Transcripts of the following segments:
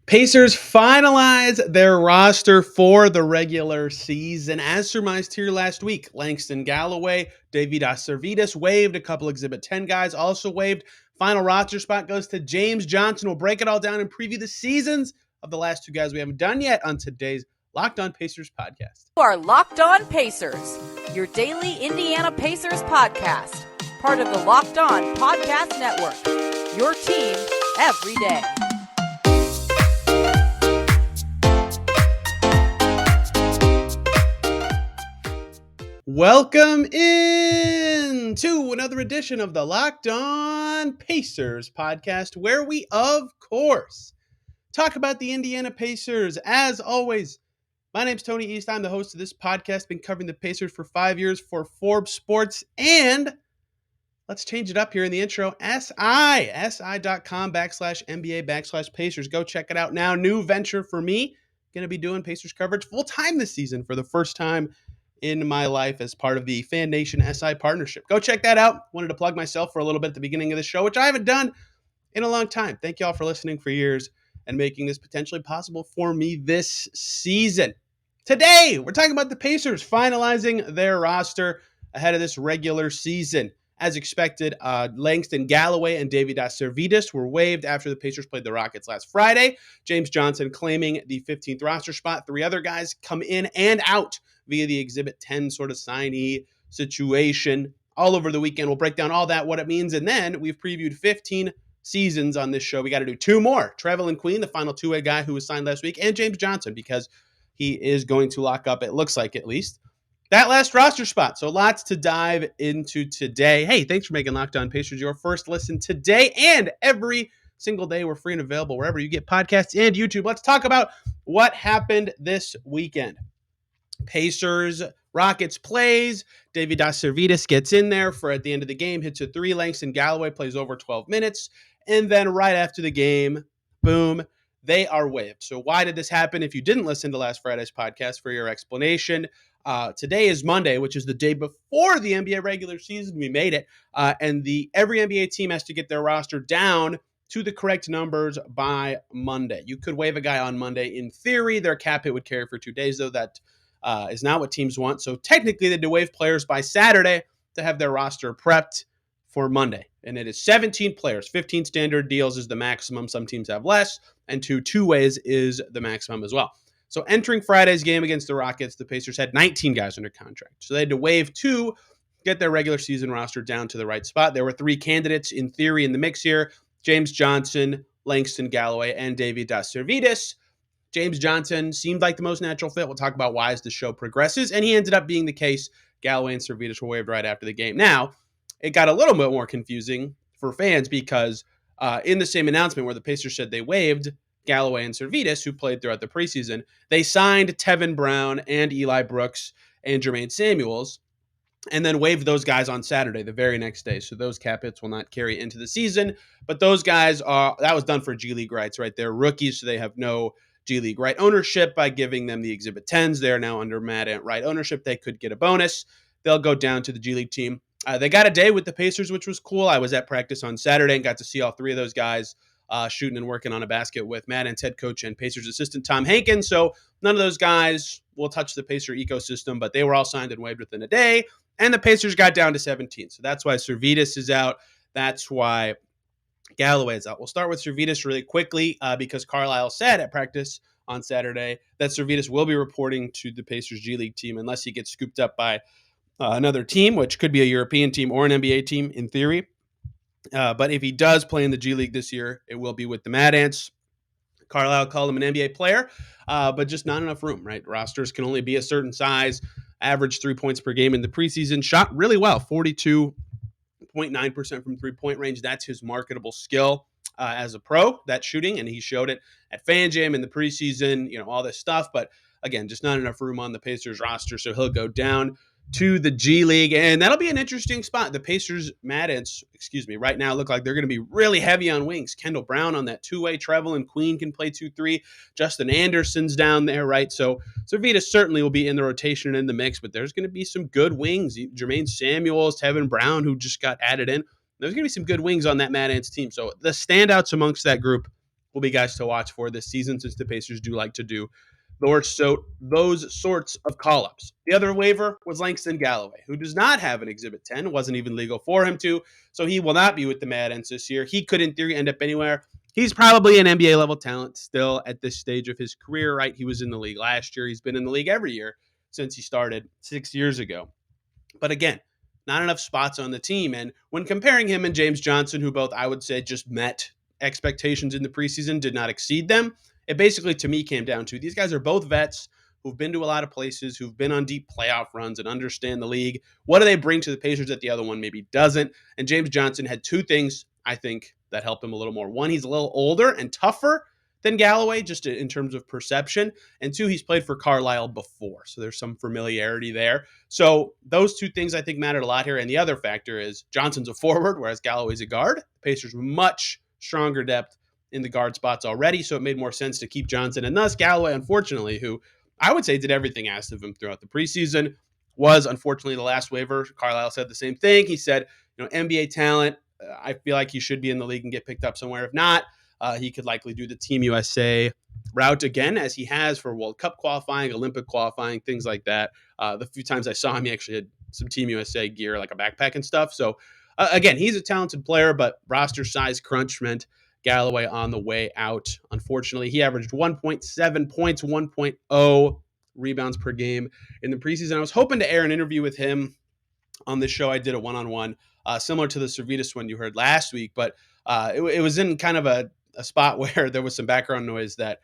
Pacers finalize their roster for the regular season. As surmised here last week, Langston Galloway, Deividas, Sirvydis waived. A couple Exhibit 10 guys also waived. Final roster spot goes to James Johnson. We'll break it all down and preview the seasons of the last two guys we haven't done yet on today's Locked On Pacers podcast. You are Locked On Pacers, your daily Indiana Pacers podcast. Part of the Locked On Podcast Network, your team every day. Welcome in to another edition of the Locked On Pacers podcast, where we, of course, talk about the Indiana Pacers. As always, my name's Tony East. I'm the host of this podcast. Been covering the Pacers for 5 years for Forbes Sports. And let's change it up here in the intro. si.com/NBA/Pacers. Go check it out now. New venture for me. Going to be doing Pacers coverage full-time this season for the first time in my life as part of the Fan Nation SI partnership. Go check that out. Wanted to plug myself for a little bit at the beginning of the show, which I haven't done in a long time. Thank you all for listening for years and making this potentially possible for me this season. Today, we're talking about the Pacers finalizing their roster ahead of this regular season. As expected, Langston Galloway and Deividas Sirvydis were waived after the Pacers played the Rockets last Friday. James Johnson claiming the 15th roster spot. Three other guys come in and out via the Exhibit 10 sort of signee situation all over the weekend. We'll break down all that, what it means, and then we've previewed 15 seasons on this show. We got to do two more. Trevelin Queen, the final two-way guy who was signed last week, and James Johnson, because he is going to lock up, it looks like at least, that last roster spot. So lots to dive into today. Hey, thanks for making Locked On Pacers your first listen today and every single day. We're free and available wherever you get podcasts and YouTube. Let's talk about what happened this weekend. Pacers, Rockets plays. Deividas Sirvydis gets in there for at the end of the game, hits a three. Langston Galloway plays over 12 minutes. And then right after the game, boom, they are waived. So why did this happen? If you didn't listen to last Friday's podcast for your explanation, today is Monday, which is the day before the NBA regular season. We made it. And every NBA team has to get their roster down to the correct numbers by Monday. You could waive a guy on Monday. In theory, their cap hit would carry for 2 days, though that is not what teams want. So technically, they had to waive players by Saturday to have their roster prepped for Monday. And it is 17 players. 15 standard deals is the maximum. Some teams have less. And two ways is the maximum as well. So entering Friday's game against the Rockets, the Pacers had 19 guys under contract. So they had to waive two, get their regular season roster down to the right spot. There were three candidates in theory in the mix here: James Johnson, Langston Galloway, and Deividas Sirvydis. James Johnson seemed like the most natural fit. We'll talk about why as the show progresses, and he ended up being the case. Galloway and Sirvydis were waived right after the game. Now, it got a little bit more confusing for fans because in the same announcement where the Pacers said they waived Galloway and Sirvydis, who played throughout the preseason, they signed Tevin Brown and Eli Brooks and Jermaine Samuels, and then waived those guys on Saturday, the very next day. So those cap hits will not carry into the season. But those guys that was done for G League rights, right? They're rookies, so they have no G League right ownership. By giving them the Exhibit 10s, they're now under Mad Ant right ownership. They could get a bonus. They'll go down to the G League team. They got a day with the Pacers, which was cool. I was at practice on Saturday and got to see all three of those guys shooting and working on a basket with Mad Ant's head coach and Pacers assistant Tom Hankins. So none of those guys will touch the Pacer ecosystem, but they were all signed and waived within a day. And the Pacers got down to 17. So that's why Sirvydis is out. That's why Galloway is out. We'll start with Sirvydis really quickly because Carlisle said at practice on Saturday that Sirvydis will be reporting to the Pacers G League team unless he gets scooped up by another team, which could be a European team or an NBA team in theory. But if he does play in the G League this year, it will be with the Mad Ants. Carlisle called him an NBA player, but just not enough room, right? Rosters can only be a certain size. Averaged 3 points per game in the preseason. Shot really well, 42.9% from three-point range. That's his marketable skill as a pro, that shooting, and he showed it at Fan Jam in the preseason, all this stuff. But again, just not enough room on the Pacers roster, so he'll go down to the G League, and that'll be an interesting spot. The Pacers, Mad Ants, right now look like they're going to be really heavy on wings. Kendall Brown on that two-way. Trevelin Queen can play 2-3. Justin Anderson's down there, right? So Sirvydis certainly will be in the rotation and in the mix, but there's going to be some good wings. Jermaine Samuels, Tevin Brown, who just got added in. There's going to be some good wings on that Mad Ants team. So the standouts amongst that group will be guys to watch for this season, since the Pacers do like to do those sorts of call-ups. The other waiver was Langston Galloway, who does not have an Exhibit 10. It wasn't even legal for him to, so he will not be with the Mad Ants this year. He could, in theory, end up anywhere. He's probably an NBA level talent still at this stage of his career, right? He was in the league last year. He's been in the league every year since he started 6 years ago. But again, not enough spots on the team. And when comparing him and James Johnson, who both I would say just met expectations in the preseason, did not exceed them, it basically to me came down to these guys are both vets who've been to a lot of places, who've been on deep playoff runs and understand the league. What do they bring to the Pacers that the other one maybe doesn't? And James Johnson had two things, I think, that helped him a little more. One, he's a little older and tougher than Galloway, just in terms of perception. And two, he's played for Carlisle before, so there's some familiarity there. So those two things I think mattered a lot here. And the other factor is Johnson's a forward, whereas Galloway's a guard. Pacers much stronger depth in the guard spots already, so it made more sense to keep Johnson. And thus Galloway, unfortunately, who I would say did everything asked of him throughout the preseason, was unfortunately the last waiver. Carlisle said the same thing. He said, NBA talent, I feel like he should be in the league and get picked up somewhere. If not, he could likely do the Team USA route again, as he has for World Cup qualifying, Olympic qualifying, things like that. The few times I saw him, he actually had some Team USA gear, like a backpack and stuff. So again, he's a talented player, but roster size crunch meant Galloway on the way out. Unfortunately, he averaged 1.7 points, 1.0 rebounds per game in the preseason. I was hoping to air an interview with him on this show. I did a one-on-one, similar to the Sirvydis one you heard last week, but it was in kind of a spot where there was some background noise that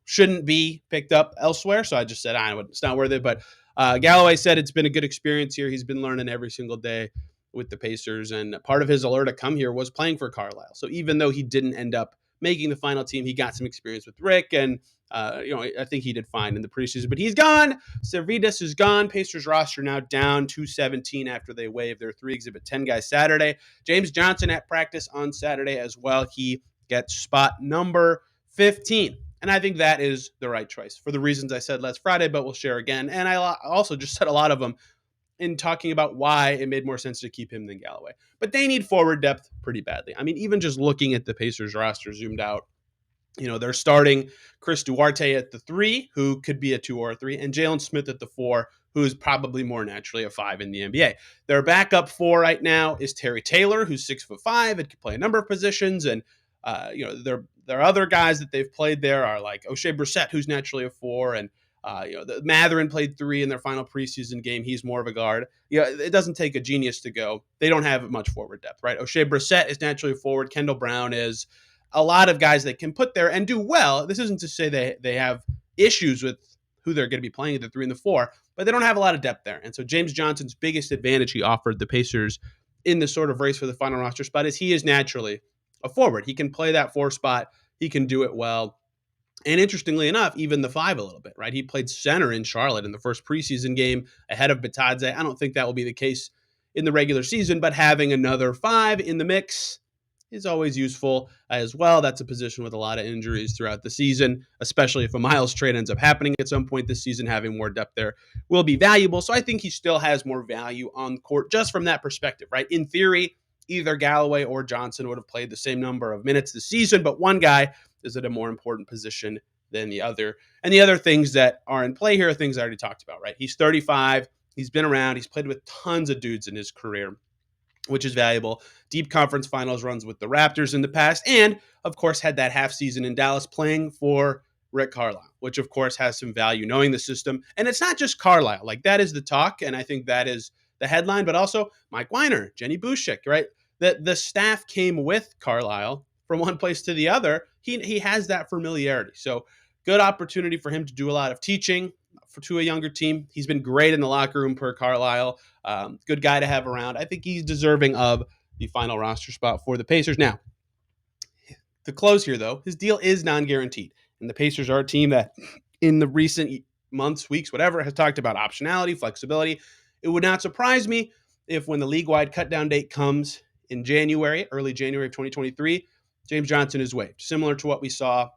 shouldn't be picked up elsewhere. So I just said, it's not worth it. But Galloway said it's been a good experience here. He's been learning every single day with the Pacers, and part of his allure to come here was playing for Carlisle. So even though he didn't end up making the final team, he got some experience with Rick, and I think he did fine in the preseason. But he's gone. Sirvydis is gone. Pacers roster now down to 17 after they waived their 3 Exhibit 10 guys Saturday. James Johnson at practice on Saturday as well. He gets spot number 15. And I think that is the right choice for the reasons I said last Friday, but we'll share again. And I also just said a lot of them in talking about why it made more sense to keep him than Galloway. But they need forward depth pretty badly. I mean, even just looking at the Pacers roster zoomed out, they're starting Chris Duarte at the 3, who could be a 2 or a 3, and Jalen Smith at the 4, who is probably more naturally a 5 in the NBA. Their backup 4 right now is Terry Taylor, who's 6'5" and can play a number of positions. And their other guys that they've played there are like O'Shea Brissett, who's naturally a 4, and the Mathurin played 3 in their final preseason game. He's more of a guard. It doesn't take a genius to go. They don't have much forward depth, right? O'Shea Brissett is naturally a forward. Kendall Brown is. A lot of guys that can put there and do well. This isn't to say they have issues with who they're going to be playing at the 3 and the 4, but they don't have a lot of depth there. And so James Johnson's biggest advantage he offered the Pacers in this sort of race for the final roster spot is he is naturally a forward. He can play that 4 spot. He can do it well. And interestingly enough, even the 5 a little bit, right? He played center in Charlotte in the first preseason game ahead of Bitadze. I don't think that will be the case in the regular season, but having another 5 in the mix is always useful as well. That's a position with a lot of injuries throughout the season, especially if a Miles trade ends up happening at some point this season. Having more depth there will be valuable. So I think he still has more value on the court just from that perspective, right? In theory, either Galloway or Johnson would have played the same number of minutes this season, but one guy is at a more important position than the other. And the other things that are in play here are things I already talked about, right? He's 35. He's been around. He's played with tons of dudes in his career, which is valuable. Deep conference finals runs with the Raptors in the past, and of course had that half season in Dallas playing for Rick Carlisle, which of course has some value knowing the system. And it's not just Carlisle, like that is the talk, and I think that is the headline, but also Mike Weiner, Jenny Bouchik, right? The staff came with Carlisle from one place to the other. He has that familiarity. So good opportunity for him to do a lot of teaching to a younger team. He's been great in the locker room per Carlisle. Good guy to have around. I think he's deserving of the final roster spot for the Pacers. Now, to close here, though, his deal is non-guaranteed. And the Pacers are a team that in the recent months, weeks, whatever, has talked about optionality, flexibility. It would not surprise me if when the league-wide cut-down date comes in January, early January of 2023, James Johnson is waived, similar to what we saw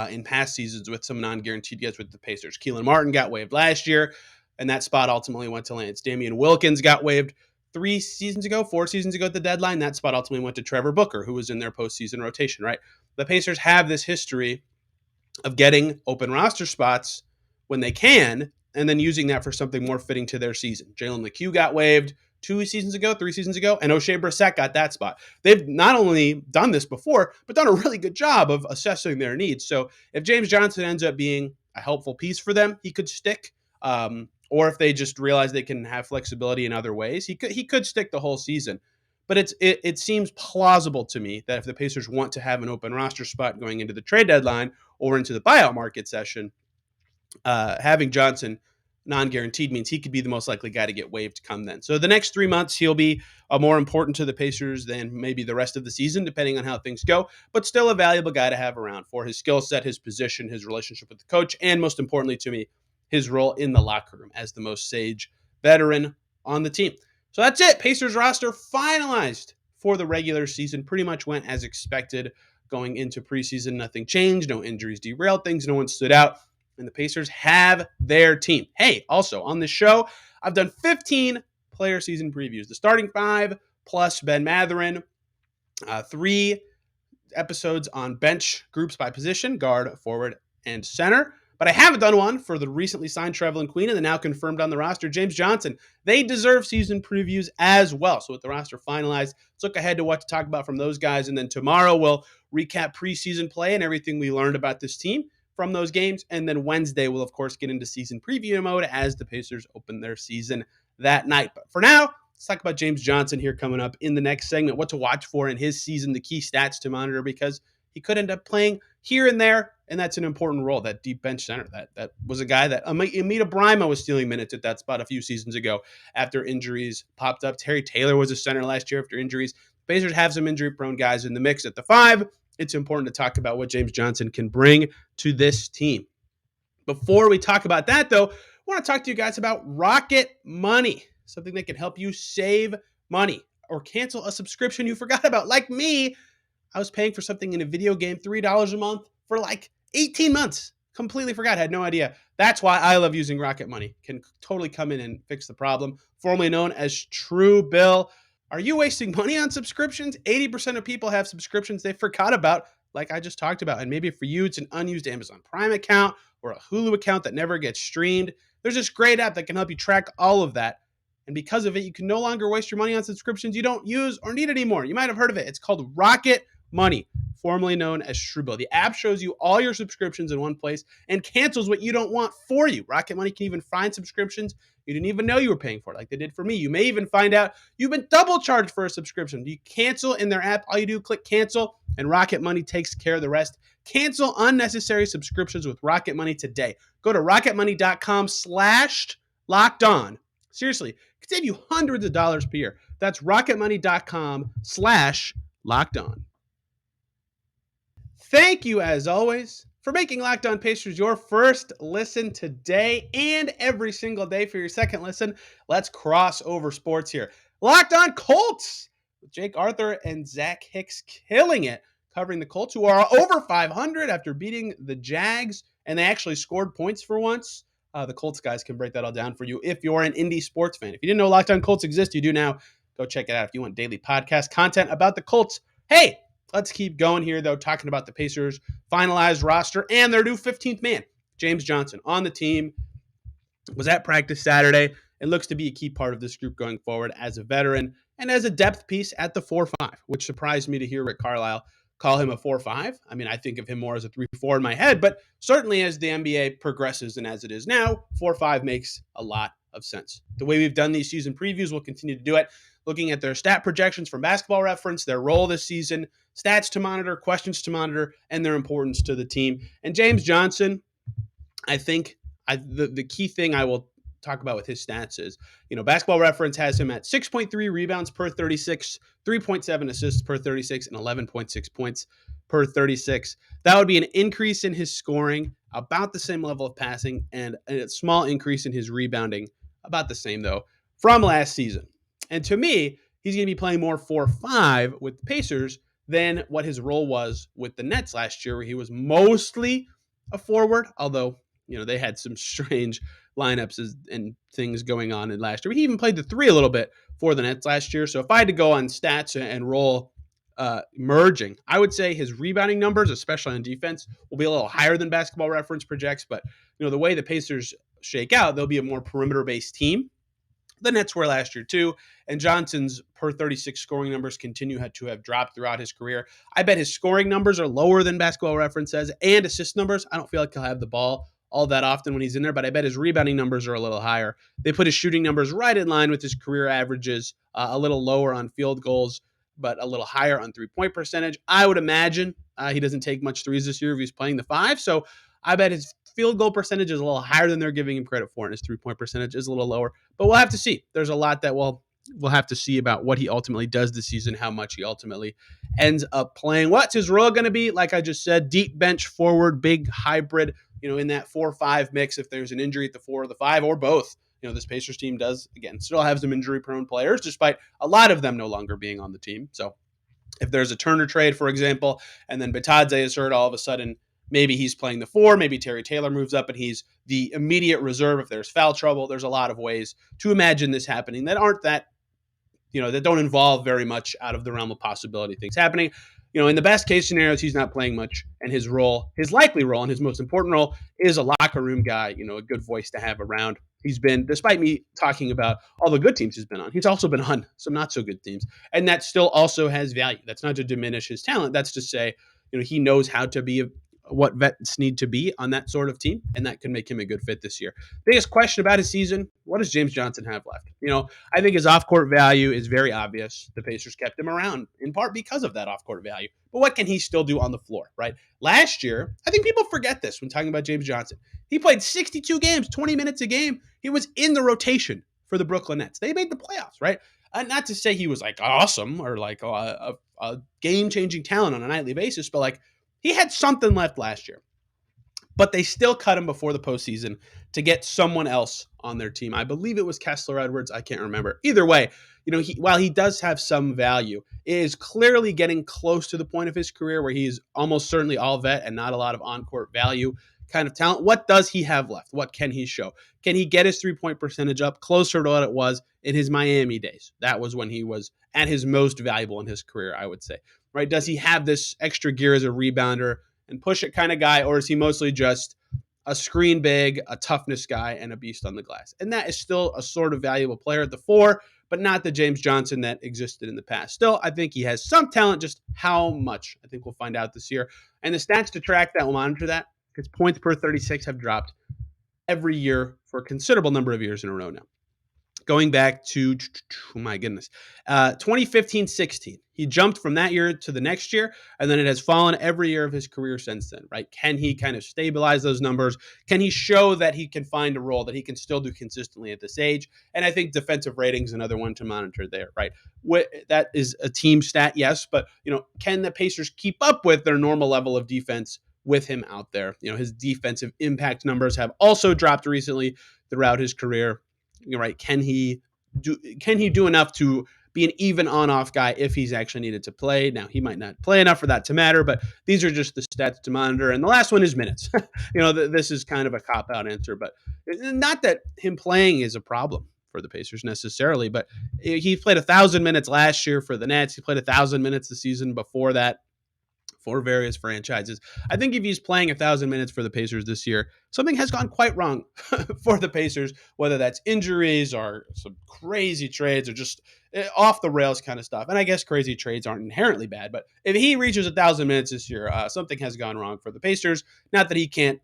in past seasons with some non-guaranteed guys with the Pacers. Keelan Martin got waived last year, and that spot ultimately went to Lance. Damian Wilkins got waived 4 seasons ago at the deadline. That spot ultimately went to Trevor Booker, who was in their postseason rotation, right? the Pacers have this history of getting open roster spots when they can, and then using that for something more fitting to their season. Jalen McHugh got waived 3 seasons ago, and O'Shea Brissett got that spot. They've not only done this before, but done a really good job of assessing their needs. So if James Johnson ends up being a helpful piece for them, he could stick. Or if they just realize they can have flexibility in other ways, he could stick the whole season. But it seems plausible to me that if the Pacers want to have an open roster spot going into the trade deadline or into the buyout market session, having Johnson non-guaranteed means he could be the most likely guy to get waived come then. So the next 3 months, he'll be more important to the Pacers than maybe the rest of the season, depending on how things go, but still a valuable guy to have around for his skill set, his position, his relationship with the coach, and most importantly to me, his role in the locker room as the most sage veteran on the team. So that's it. Pacers roster finalized for the regular season. Pretty much went as expected going into preseason. Nothing changed. No injuries derailed things. No one stood out. And the Pacers have their team. Hey, also on this show, I've done 15 player season previews. The starting five plus Ben Mathurin, 3 episodes on bench groups by position, guard, forward, and center. But I haven't done one for the recently signed Trevelin Queen and the now confirmed on the roster, James Johnson. They deserve season previews as well. So with the roster finalized, let's look ahead to what to talk about from those guys. And then tomorrow we'll recap preseason play and everything we learned about this team from those games. And then Wednesday, we'll, of course, get into season preview mode as the Pacers open their season that night. But for now, let's talk about James Johnson here coming up in the next segment, what to watch for in his season, the key stats to monitor, because he could end up playing here and there, and that's an important role, that deep bench center. That was a guy that Amita Brima was stealing minutes at that spot a few seasons ago after injuries popped up. Terry Taylor was a center last year after injuries. Pacers have some injury-prone guys in the mix at the 5. It's important to talk about what James Johnson can bring to this team. Before we talk about that, though, I want to talk to you guys about Rocket Money, something that can help you save money or cancel a subscription you forgot about. Like me, I was paying for something in a video game, $3 a month for like 18 months. Completely forgot, had no idea. That's why I love using Rocket Money. Can totally come in and fix the problem. Formerly known as Truebill. Are you wasting money on subscriptions? 80% of people have subscriptions they forgot about, like I just talked about. And maybe for you, it's an unused Amazon Prime account or a Hulu account that never gets streamed. There's this great app that can help you track all of that. And because of it, you can no longer waste your money on subscriptions you don't use or need anymore. You might have heard of it. It's called Rocket Money, formerly known as Truebill. The app shows you all your subscriptions in one place and cancels what you don't want for you. Rocket Money can even find subscriptions you didn't even know you were paying for, like they did for me. You may even find out you've been double charged for a subscription. You cancel in their app. All you do, click cancel, and Rocket Money takes care of the rest. Cancel unnecessary subscriptions with Rocket Money today. Go to rocketmoney.com/lockedon. Seriously, it could save you hundreds of dollars per year. That's rocketmoney.com/lockedon. Thank you, as always, for making Locked On Pacers your first listen today and every single day for your second listen. Let's cross over sports here. Locked On Colts with Jake Arthur and Zach Hicks killing it, covering the Colts, who are over 500 after beating the Jags, and they actually scored points for once. The Colts guys can break that all down for you if you're an indie sports fan. If you didn't know Locked On Colts exists, you do now. Go check it out if you want daily podcast content about the Colts. Hey, let's keep going here, though, talking about the Pacers' finalized roster and their new 15th man, James Johnson, on the team. Was at practice Saturday and looks to be a key part of this group going forward as a veteran and as a depth piece at the 4-5, which surprised me to hear Rick Carlisle call him a 4-5. I mean, I think of him more as a 3-4 in my head, but certainly as the NBA progresses and as it is now, 4-5 makes a lot of sense. The way we've done these season previews, we'll continue to do it, looking at their stat projections from Basketball Reference, their role this season, stats to monitor, questions to monitor, and their importance to the team. And James Johnson, I think the key thing I will talk about with his stats is, Basketball Reference has him at 6.3 rebounds per 36, 3.7 assists per 36, and 11.6 points per 36. That would be an increase in his scoring, about the same level of passing, and a small increase in his rebounding, about the same, though, from last season. And to me, he's going to be playing more 4-5 with the Pacers than what his role was with the Nets last year, where he was mostly a forward, although they had some strange lineups and things going on in last year. He even played the 3 a little bit for the Nets last year. So if I had to go on stats and role merging. I would say his rebounding numbers, especially on defense, will be a little higher than Basketball Reference projects. But the way the Pacers shake out, they'll be a more perimeter-based team. The Nets were last year too, and Johnson's per 36 scoring numbers continue to have dropped throughout his career. I bet his scoring numbers are lower than Basketball Reference says, and assist numbers. I don't feel like he'll have the ball all that often when he's in there, but I bet his rebounding numbers are a little higher. They put his shooting numbers right in line with his career averages, a little lower on field goals, but a little higher on three-point percentage. I would imagine he doesn't take much threes this year if he's playing the five, so I bet his field goal percentage is a little higher than they're giving him credit for, and his three-point percentage is a little lower. But we'll have to see. There's a lot that we'll have to see about what he ultimately does this season, how much he ultimately ends up playing. What's his role going to be? Like I just said, deep bench forward, big hybrid, in that 4-5 mix if there's an injury at the 4 or the 5 or both. This Pacers team does, again, still have some injury-prone players, despite a lot of them no longer being on the team. So if there's a Turner trade, for example, and then Bitadze is hurt all of a sudden, maybe he's playing the 4, maybe Terry Taylor moves up and he's the immediate reserve if there's foul trouble. There's a lot of ways to imagine this happening that aren't that don't involve very much out of the realm of possibility things happening. In the best case scenarios, he's not playing much, and his likely role, and his most important role is a locker room guy, a good voice to have around. He's been, despite me talking about all the good teams he's been on, he's also been on some not so good teams, and that still also has value. That's not to diminish his talent. That's to say, he knows how to be what vets need to be on that sort of team, and that can make him a good fit this year. Biggest question about his season, what does James Johnson have left? I think his off-court value is very obvious. The Pacers kept him around in part because of that off-court value. But what can he still do on the floor, right? Last year, I think people forget this when talking about James Johnson. He played 62 games, 20 minutes a game. He was in the rotation for the Brooklyn Nets. They made the playoffs, right? Not to say he was like awesome or like a game-changing talent on a nightly basis, but like he had something left last year. But they still cut him before the postseason to get someone else on their team. I believe it was Kessler Edwards. I can't remember. Either way, while he does have some value, it is clearly getting close to the point of his career where he's almost certainly all vet and not a lot of on-court value kind of talent. What does he have left? What can he show? Can he get his three-point percentage up closer to what it was in his Miami days? That was when he was at his most valuable in his career, I would say. Right? Does he have this extra gear as a rebounder and push it kind of guy, or is he mostly just a screen big, a toughness guy, and a beast on the glass? And that is still a sort of valuable player at the 4, but not the James Johnson that existed in the past. Still, I think he has some talent, just how much, I think we'll find out this year. And the stats to track that will monitor that, because points per 36 have dropped every year for a considerable number of years in a row now. Going back to, oh my goodness, 2015-16. He jumped from that year to the next year, and then it has fallen every year of his career since then, right? Can he kind of stabilize those numbers? Can he show that he can find a role that he can still do consistently at this age? And I think defensive rating is another one to monitor there, right? That is a team stat, yes, but, can the Pacers keep up with their normal level of defense with him out there? His defensive impact numbers have also dropped recently throughout his career. Right? Can he do enough to be an even on-off guy if he's actually needed to play? Now, he might not play enough for that to matter, but these are just the stats to monitor. And the last one is minutes. This is kind of a cop-out answer, but not that him playing is a problem for the Pacers necessarily, but he played 1,000 minutes last year for the Nets. He played 1,000 minutes the season before that for various franchises. I think if he's playing 1,000 minutes for the Pacers this year, something has gone quite wrong for the Pacers, whether that's injuries or some crazy trades or just off the rails kind of stuff. And I guess crazy trades aren't inherently bad, but if he reaches 1,000 minutes this year, something has gone wrong for the Pacers. Not that he can't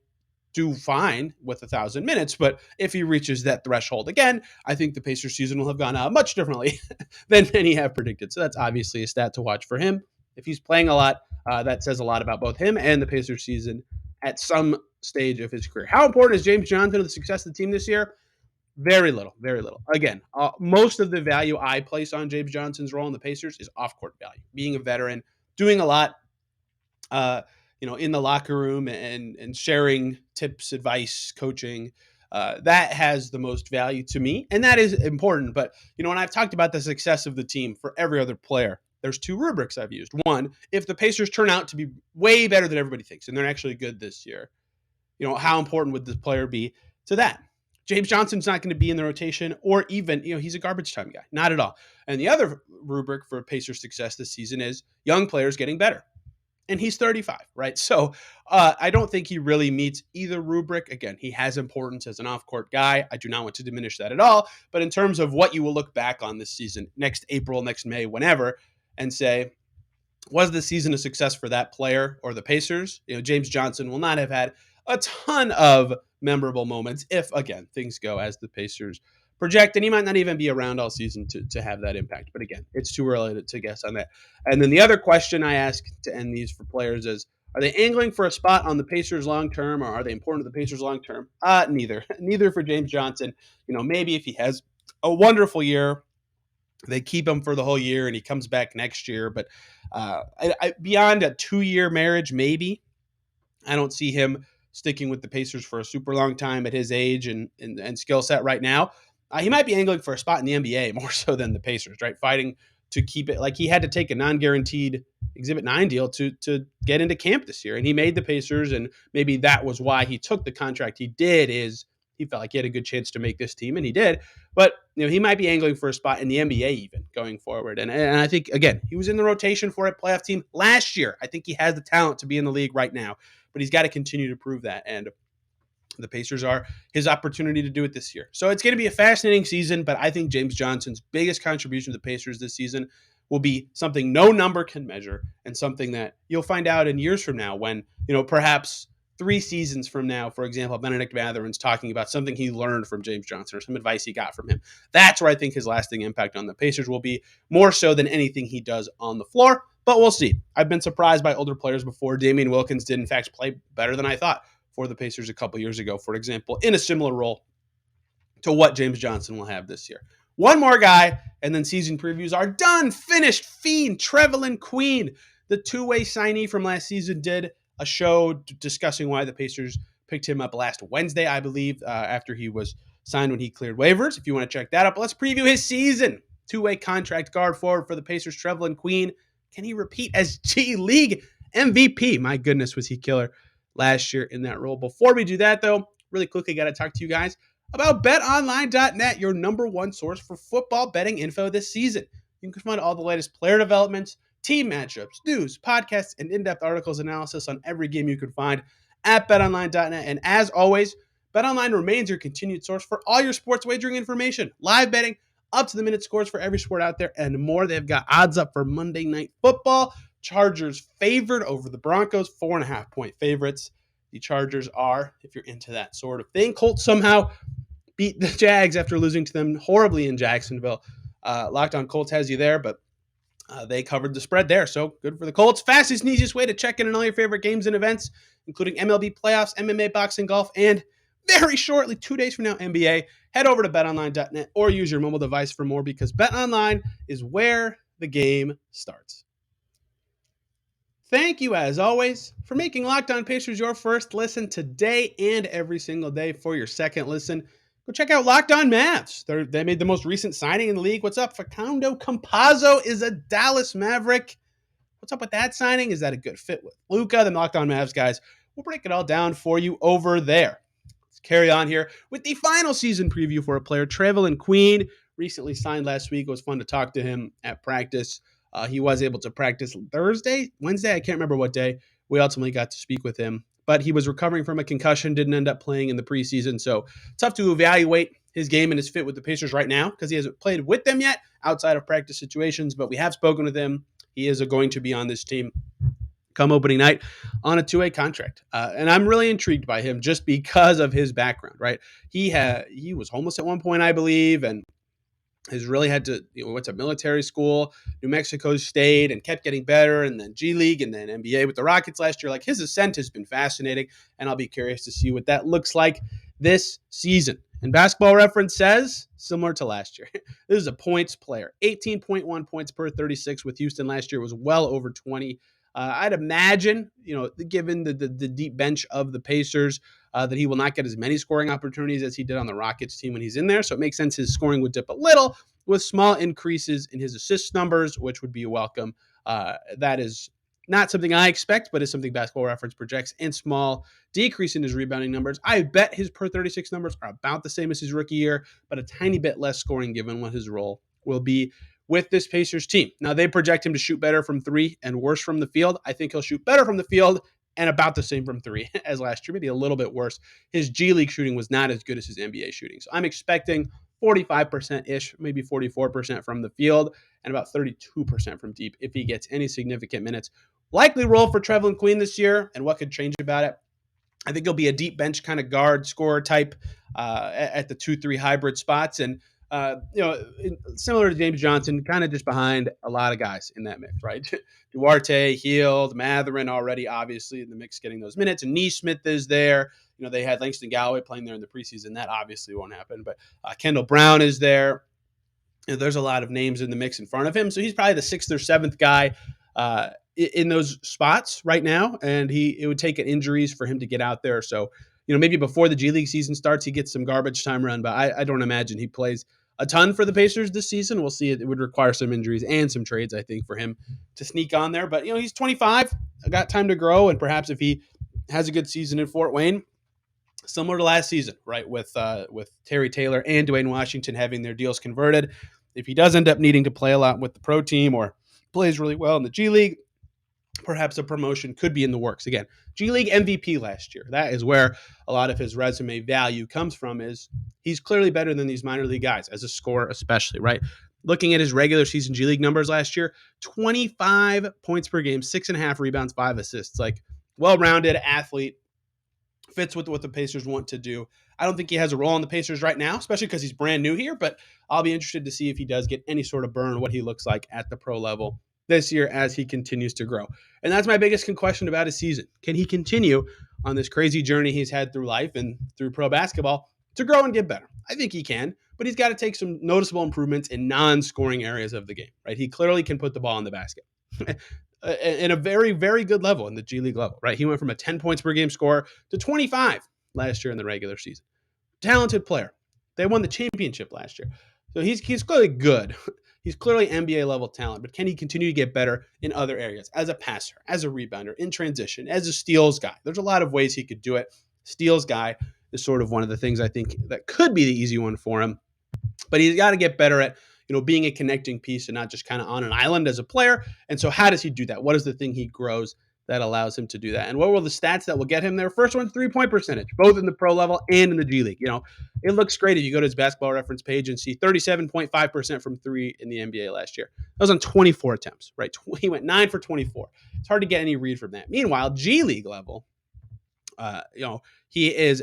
do fine with 1,000 minutes, but if he reaches that threshold again, I think the Pacers season will have gone out much differently than many have predicted. So that's obviously a stat to watch for him. If he's playing a lot, that says a lot about both him and the Pacers season at some stage of his career. How important is James Johnson to the success of the team this year? Very little, very little. Again, most of the value I place on James Johnson's role in the Pacers is off-court value. Being a veteran, doing a lot, in the locker room and sharing tips, advice, coaching. That has the most value to me, and that is important. But, when I've talked about the success of the team for every other player, there's 2 rubrics I've used. One, if the Pacers turn out to be way better than everybody thinks, and they're actually good this year, how important would this player be to that? James Johnson's not going to be in the rotation, or even, he's a garbage time guy. Not at all. And the other rubric for Pacers' success this season is young players getting better. And he's 35, right? So I don't think he really meets either rubric. Again, he has importance as an off-court guy. I do not want to diminish that at all. But in terms of what you will look back on this season, next April, next May, whenever, and say, was the season a success for that player or the Pacers? James Johnson will not have had a ton of memorable moments if, again, things go as the Pacers project, and he might not even be around all season to have that impact. But again, it's too early to guess on that. And then the other question I ask to end these for players is, are they angling for a spot on the Pacers long term, or are they important to the Pacers long term? Neither. Neither for James Johnson. Maybe if he has a wonderful year, they keep him for the whole year and he comes back next year. But beyond a 2-year marriage, maybe, I don't see him sticking with the Pacers for a super long time at his age and skill set right now. He might be angling for a spot in the NBA more so than the Pacers, right? Fighting to keep it. Like, he had to take a non-guaranteed Exhibit 9 deal to get into camp this year. And he made the Pacers, and maybe that was why he took the contract he did, is he felt like he had a good chance to make this team, and he did. But he might be angling for a spot in the NBA even going forward. And I think, again, he was in the rotation for a playoff team last year. I think he has the talent to be in the league right now, but he's got to continue to prove that. And the Pacers are his opportunity to do it this year. So it's going to be a fascinating season, but I think James Johnson's biggest contribution to the Pacers this season will be something no number can measure, and something that you'll find out in years from now when, perhaps 3 seasons from now, for example, Benedict Mathurin's talking about something he learned from James Johnson or some advice he got from him. That's where I think his lasting impact on the Pacers will be, more so than anything he does on the floor. But we'll see. I've been surprised by older players before. Damian Wilkins did, in fact, play better than I thought for the Pacers a couple years ago, for example, in a similar role to what James Johnson will have this year. One more guy, and then season previews are done. Finished. Fiend, Trevelin Queen, the 2-way signee from last season, did a show discussing why the Pacers picked him up last Wednesday, I believe, after he was signed when he cleared waivers. If you want to check that up, let's preview his season. 2-way contract guard forward for the Pacers, Trevelin Queen. Can he repeat as G League MVP? My goodness, was he killer last year in that role. Before we do that, though, really quickly, got to talk to you guys about BetOnline.net, your number one source for football betting info this season. You can find all the latest player developments, team matchups, news, podcasts, and in-depth articles analysis on every game you can find at BetOnline.net. And as always, BetOnline remains your continued source for all your sports wagering information, live betting, up-to-the-minute scores for every sport out there, and more. They've got odds up for Monday Night Football. Chargers favored over the Broncos, 4.5-point favorites. The Chargers are, if you're into that sort of thing. Colts somehow beat the Jags after losing to them horribly in Jacksonville. Locked On Colts has you there, but they covered the spread there, so good for the Colts. Fastest and easiest way to check in on all your favorite games and events, including MLB playoffs, MMA, boxing, golf, and very shortly, 2 days from now, NBA. Head over to betonline.net or use your mobile device for more, because BetOnline is where the game starts. Thank you, as always, for making Locked On Pacers your first listen today and every single day. For your second listen, go check out Locked On Mavs. They made the most recent signing in the league. What's up? Facundo Campazzo is a Dallas Maverick. What's up with that signing? Is that a good fit with Luka? The Locked On Mavs guys will break it all down for you over there. Let's carry on here with the final season preview for a player, Trevelin Queen. Recently signed last week. It was fun to talk to him at practice. He was able to practice Wednesday, I can't remember what day. We ultimately got to speak with him, but he was recovering from a concussion, didn't end up playing in the preseason, so tough to evaluate his game and his fit with the Pacers right now because he hasn't played with them yet outside of practice situations, but we have spoken with him. He is going to be on this team come opening night on a 2-way contract. And I'm really intrigued by him just because of his background, right? He was homeless at one point, I believe, and has really had to, went to military school, New Mexico State, and kept getting better, and then G League, and then NBA with the Rockets last year. Like, his ascent has been fascinating, and I'll be curious to see what that looks like this season. And Basketball Reference says, similar to last year, this is a points player. 18.1 points per 36 with Houston last year, was well over 20. I'd imagine, given the deep bench of the Pacers, that he will not get as many scoring opportunities as he did on the Rockets team when he's in there. So it makes sense his scoring would dip a little, with small increases in his assist numbers, which would be welcome. That is Not something I expect, but is something Basketball Reference projects. And small decrease in his rebounding numbers. I bet his per 36 numbers are about the same as his rookie year, but a tiny bit less scoring given what his role will be with this Pacers team. Now, they project him to shoot better from three and worse from the field. I think he'll shoot better from the field and about the same from three as last year, maybe a little bit worse. His G League shooting was not as good as his NBA shooting. So I'm expecting 45%-ish, maybe 44% from the field, and about 32% from deep if he gets any significant minutes. Likely role for Trevelin Queen this year, and what could change about it? I think he'll be a deep bench kind of guard scorer type at the 2-3 hybrid spots. And, similar to James Johnson, kind of just behind a lot of guys in that mix, right? Duarte, Heald, Matherin already obviously in the mix getting those minutes. And Neesmith is there. They had Langston Galloway playing there in the preseason. That obviously won't happen. But Kendall Brown is there. There's a lot of names in the mix in front of him. So he's probably the sixth or seventh guy in those spots right now. And it would take injuries for him to get out there. So, maybe before the G League season starts, he gets some garbage time run. But I don't imagine he plays a ton for the Pacers this season. We'll see. It would require some injuries and some trades, I think, for him to sneak on there. But, he's 25, got time to grow. And perhaps if he has a good season in Fort Wayne, similar to last season, right, with Terry Taylor and Dwayne Washington having their deals converted. If he does end up needing to play a lot with the pro team or plays really well in the G League, perhaps a promotion could be in the works. Again, G League MVP last year. That is where a lot of his resume value comes from, is he's clearly better than these minor league guys as a scorer, especially, right? Looking at his regular season G League numbers last year, 25 points per game, 6.5 rebounds, 5 assists. Like, well-rounded athlete, fits with what the Pacers want to do. I don't think he has a role in the Pacers right now, especially because he's brand new here, but I'll be interested to see if he does get any sort of burn, what he looks like at the pro level this year as he continues to grow. And that's my biggest question about his season. Can he continue on this crazy journey he's had through life and through pro basketball to grow and get better? I think he can, but he's got to take some noticeable improvements in non-scoring areas of the game, right? He clearly can put the ball in the basket. In a very, very good level in the G League level, right? He went from a 10 points per game scorer to 25 last year in the regular season. Talented player. They won the championship last year. So he's clearly good. He's clearly NBA level talent, but can he continue to get better in other areas as a passer, as a rebounder, in transition, as a steals guy? There's a lot of ways he could do it. Steals guy is sort of one of the things I think that could be the easy one for him, but he's got to get better at being a connecting piece and not just kind of on an island as a player. And so how does he do that? What is the thing he grows that allows him to do that? And what were the stats that will get him there? First one, 3-point percentage, both in the pro level and in the G League. It looks great if you go to his Basketball Reference page and see 37.5% from three in the NBA last year. That was on 24 attempts, right? He went 9 for 24. It's hard to get any read from that. Meanwhile, G League level, he is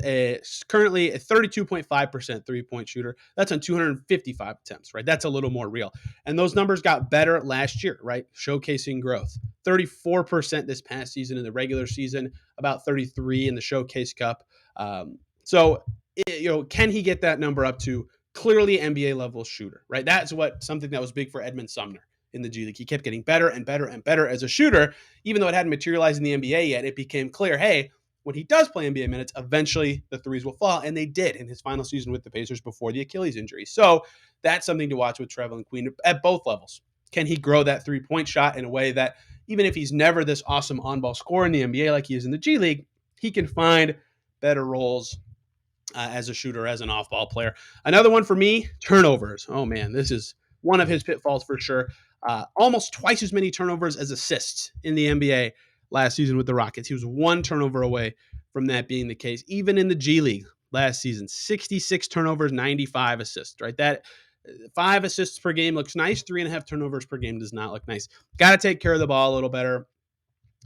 currently a 32.5% three-point shooter. That's on 255 attempts, right? That's a little more real. And those numbers got better last year, right? Showcasing growth. 34% this past season in the regular season, about 33 in the Showcase Cup. Can he get that number up to clearly NBA level shooter, right? That's something that was big for Edmund Sumner in the G League. He kept getting better and better and better as a shooter. Even though it hadn't materialized in the NBA yet, it became clear, hey, when he does play NBA minutes, eventually the threes will fall, and they did in his final season with the Pacers before the Achilles injury. So that's something to watch with Trevelin Queen at both levels. Can he grow that three-point shot in a way that even if he's never this awesome on-ball scorer in the NBA like he is in the G League, he can find better roles as a shooter, as an off-ball player. Another one for me, turnovers. Oh, man, this is one of his pitfalls for sure. Almost twice as many turnovers as assists in the NBA last season with the Rockets. He was one turnover away from that being the case. Even in the G League last season, 66 turnovers, 95 assists, right? That 5 assists per game looks nice. 3.5 turnovers per game does not look nice. Got to take care of the ball a little better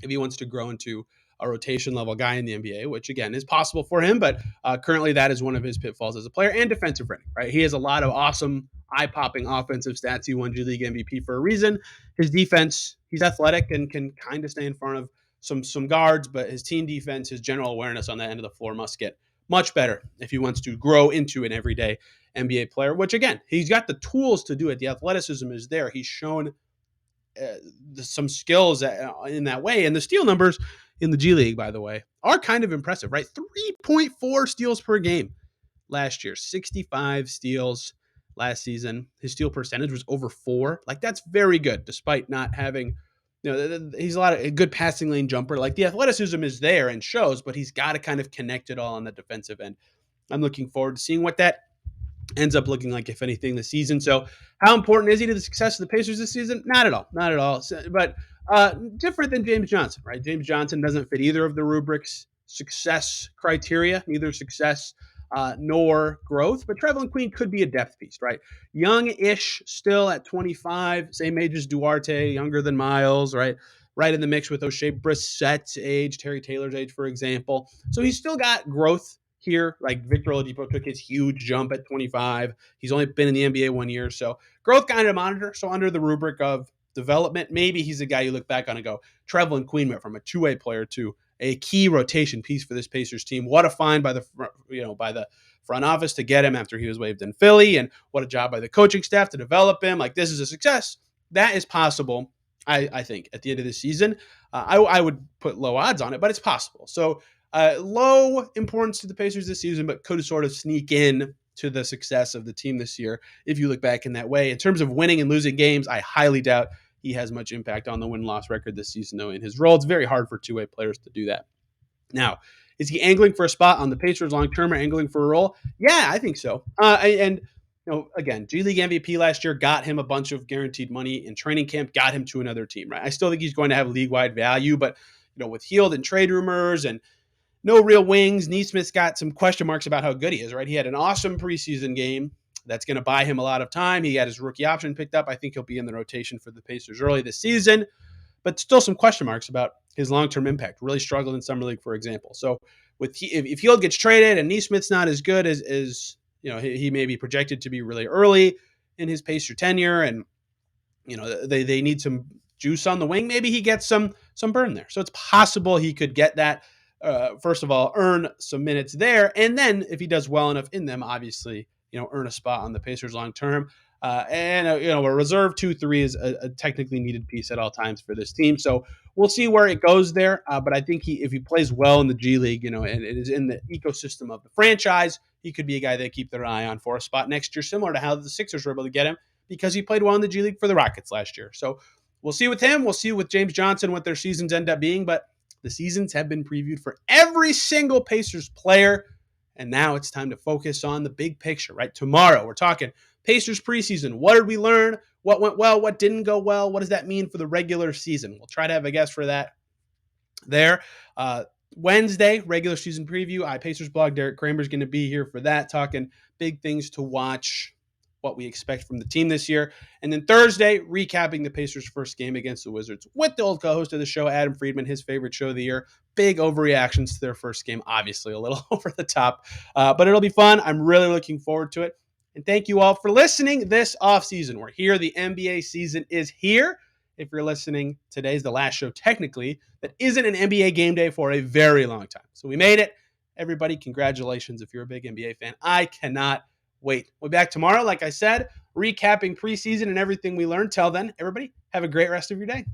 if he wants to grow into a rotation level guy in the NBA, which again is possible for him, but currently that is one of his pitfalls as a player. And defensive rating, right? He has a lot of awesome eye-popping offensive stats. He won G League MVP for a reason. His defense, he's athletic and can kind of stay in front of some guards, but his team defense, his general awareness on that end of the floor must get much better if he wants to grow into an everyday NBA player, which again, he's got the tools to do it. The athleticism is there. He's shown some skills in that way. And the steal numbers in the G League, by the way, are kind of impressive, right? 3.4 steals per game last year, 65 steals last season. His steal percentage was over 4. Like, that's very good, despite not having he's a good passing lane jumper. Like the athleticism is there and shows, but he's got to kind of connect it all on the defensive end. I'm looking forward to seeing what that ends up looking like, if anything, this season. So, how important is he to the success of the Pacers this season? Not at all. Not at all. So, but different than James Johnson, right? James Johnson doesn't fit either of the rubrics success criteria, neither success nor growth. But Trevelin Queen could be a depth piece, right? Young-ish, still at 25, same age as Duarte, younger than Miles, right? Right in the mix with O'Shea Brissett's age, Terry Taylor's age, for example. So he's still got growth here. Like Victor Oladipo took his huge jump at 25. He's only been in the NBA 1 year. So growth kind of monitor. So under the rubric of development, maybe he's a guy you look back on and go, Trevelin Queen went from a two-way player to a key rotation piece for this Pacers team. What a find by the front office to get him after he was waived in Philly, and what a job by the coaching staff to develop him. Like, this is a success. That is possible, I think, at the end of the season. I would put low odds on it, but it's possible. So low importance to the Pacers this season, but could sort of sneak in to the success of the team this year if you look back in that way. In terms of winning and losing games, I highly doubt he has much impact on the win-loss record this season, though, in his role. It's very hard for two-way players to do that. Now, is he angling for a spot on the Pacers long-term or angling for a role? Yeah, I think so. And again, G League MVP last year got him a bunch of guaranteed money in training camp, got him to another team, right? I still think he's going to have league-wide value, but with Hield and trade rumors and no real wings, Neesmith's got some question marks about how good he is, right? He had an awesome preseason game that's going to buy him a lot of time. He had his rookie option picked up. I think he'll be in the rotation for the Pacers early this season, but still some question marks about his long-term impact. Really struggled in Summer League, for example. So if Hield gets traded and Neesmith's not as good as he may be projected to be really early in his Pacer tenure, and they need some juice on the wing, maybe he gets some burn there. So it's possible he could get that. First of all, earn some minutes there, and then if he does well enough in them, obviously, earn a spot on the Pacers long term. A reserve 2-3 is a technically needed piece at all times for this team. So we'll see where it goes there. But I think if he plays well in the G League, and it is in the ecosystem of the franchise, he could be a guy they keep their eye on for a spot next year, similar to how the Sixers were able to get him because he played well in the G League for the Rockets last year. So we'll see with him. We'll see with James Johnson what their seasons end up being. But the seasons have been previewed for every single Pacers player, and now it's time to focus on the big picture, right? Tomorrow, we're talking Pacers preseason. What did we learn? What went well? What didn't go well? What does that mean for the regular season? We'll try to have a guest for that there. Wednesday, regular season preview. Pacers blog, Derek Kramer's going to be here for that, talking big things to watch, what we expect from the team this year. And then Thursday, recapping the Pacers' first game against the Wizards with the old co-host of the show, Adam Friedman, his favorite show of the year. Big overreactions to their first game, obviously a little over the top, but it'll be fun. I'm really looking forward to it. And thank you all for listening this offseason. We're here. The NBA season is here. If you're listening, today's the last show, technically, that isn't an NBA game day for a very long time. So we made it. Everybody, congratulations if you're a big NBA fan. I cannot wait. We'll be back tomorrow, like I said, recapping preseason and everything we learned. Till then, everybody, have a great rest of your day.